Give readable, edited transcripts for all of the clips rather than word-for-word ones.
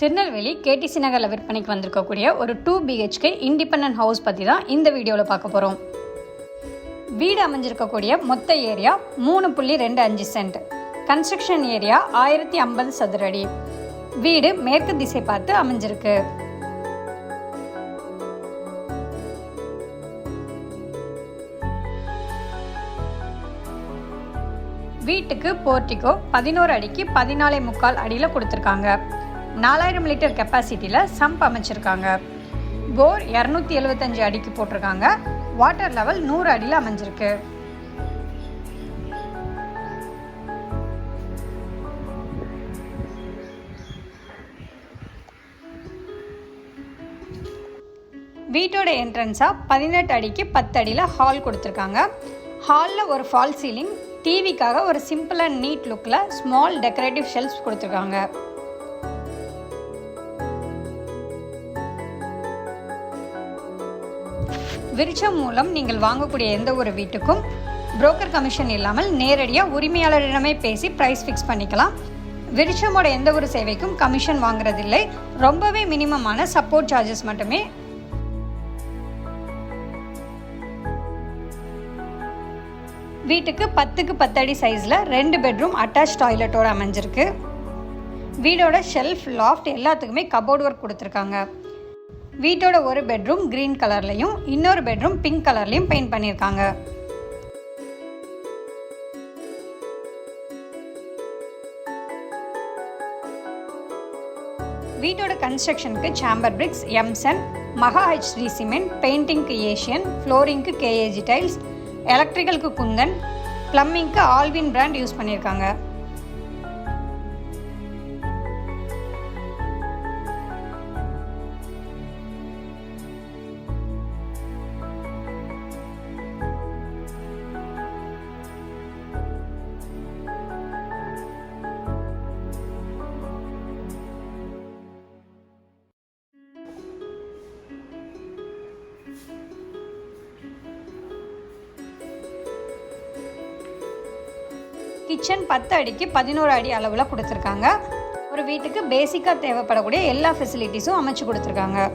Tirunelveli KTC நகரில் விற்பனைக்கு வந்திருக்கக்கூடிய ஒரு 2 BHK இண்டிபெண்டன்ட் ஹவுஸ் பற்றி தான் இந்த வீடியோவில் பார்க்க போகிறோம். வீடு அமைஞ்சிருக்கக்கூடிய மொத்த ஏரியா 3.25 சென்ட். கன்ஸ்ட்ரக்ஷன் ஏரியா 1050 சதுர அடி. வீடு மேற்கு திசை பார்த்து அமைஞ்சிருக்கு. வீட்டுக்கு போர்ட்டிகோ 11 அடிக்கு 14.25 அடியில் கொடுத்துருக்காங்க. 4000 லிட்டர் கெப்பாசிட்டியில் சம்ப் அமைச்சிருக்காங்க. போர் 275 அடிக்கு போட்டிருக்காங்க. வாட்டர் லெவல் 100 அடியில் அமைஞ்சிருக்கு. வீட்டோட என்ட்ரன்ஸாக 18 அடிக்கு 10 அடியில் ஹால் கொடுத்துருக்காங்க. ஹாலில் ஒரு ஃபால் சீலிங், டிவிக்காக ஒரு சிம்பிள் அண்ட் நீட் லுக்கில் ஸ்மால் டெக்கரேட்டிவ் ஷெல்ஃப்ஸ் கொடுத்துருக்காங்க. விருட்சம் மூலம் நீங்கள் வாங்கக்கூடிய எந்த ஒரு வீட்டுக்கும் புரோக்கர் கமிஷன் இல்லாமல் நேரடியாக உரிமையாளரிடமே பேசி ப்ரைஸ் ஃபிக்ஸ் பண்ணிக்கலாம். விருட்சமோட எந்த ஒரு சேவைக்கும் கமிஷன் வாங்குறதில்லை. ரொம்பவே மினிமமான சப்போர்ட் சார்ஜஸ் மட்டுமே. வீட்டுக்கு 10க்கு 10 அடி சைஸில் 2 பெட்ரூம் அட்டாச் டாய்லெட்டோடு அமைஞ்சிருக்கு. வீடோட ஷெல்ஃப், லாஃப்ட் எல்லாத்துக்குமே கபோர்ட் ஒர்க் கொடுத்துருக்காங்க. வீட்டோட ஒரு பெட்ரூம் கிரீன் கலர்லையும் இன்னொரு பெட்ரூம் பிங்க் கலர்லையும் பெயிண்ட் பண்ணியிருக்காங்க. வீட்டோட கன்ஸ்ட்ரக்ஷனுக்கு Chamber bricks, M sand, Maha HD cement, பெயிண்டிங்க்கு ஏஷியன், ஃப்ளோரிங்க்கு KAG டைல்ஸ், எலக்ட்ரிக்கலுக்கு குந்தன், பிளம்பிங்க்கு ஆல்வின் பிராண்ட் யூஸ் பண்ணியிருக்காங்க. கிச்சன் 10 அடிக்கு 11 அடி அளவில் கொடுத்துருக்காங்க. ஒரு வீட்டுக்கு பேசிக்காக தேவைப்படக்கூடிய எல்லா ஃபெசிலிட்டிஸும் அமைச்சு கொடுத்துருக்காங்க.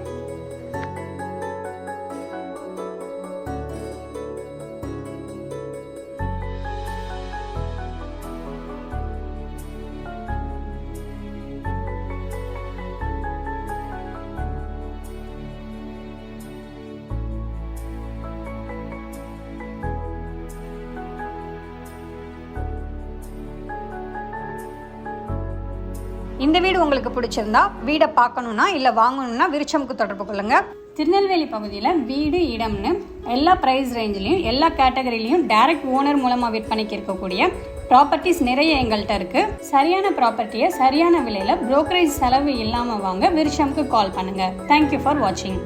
இந்த வீடு உங்களுக்கு பிடிச்சிருந்தா வீடை பார்க்கணுன்னா இல்லை வாங்கணுன்னா விருட்சமுக்கு தொடர்பு கொள்ளுங்க. திருநெல்வேலி பகுதியில் வீடு, இடம்னு எல்லா ப்ரைஸ் ரேஞ்சிலையும் எல்லா கேட்டகரிலையும் டைரக்ட் ஓனர் மூலமாக விற்பனைக்கு இருக்கக்கூடிய ப்ராப்பர்ட்டிஸ் நிறைய எங்கள்கிட்ட இருக்குது. சரியான ப்ராப்பர்ட்டியை சரியான விலையில் புரோக்கரேஜ் செலவு இல்லாமல் வாங்க விருட்சமுக்கு கால் பண்ணுங்கள். தேங்க்யூ ஃபார் வாட்சிங்.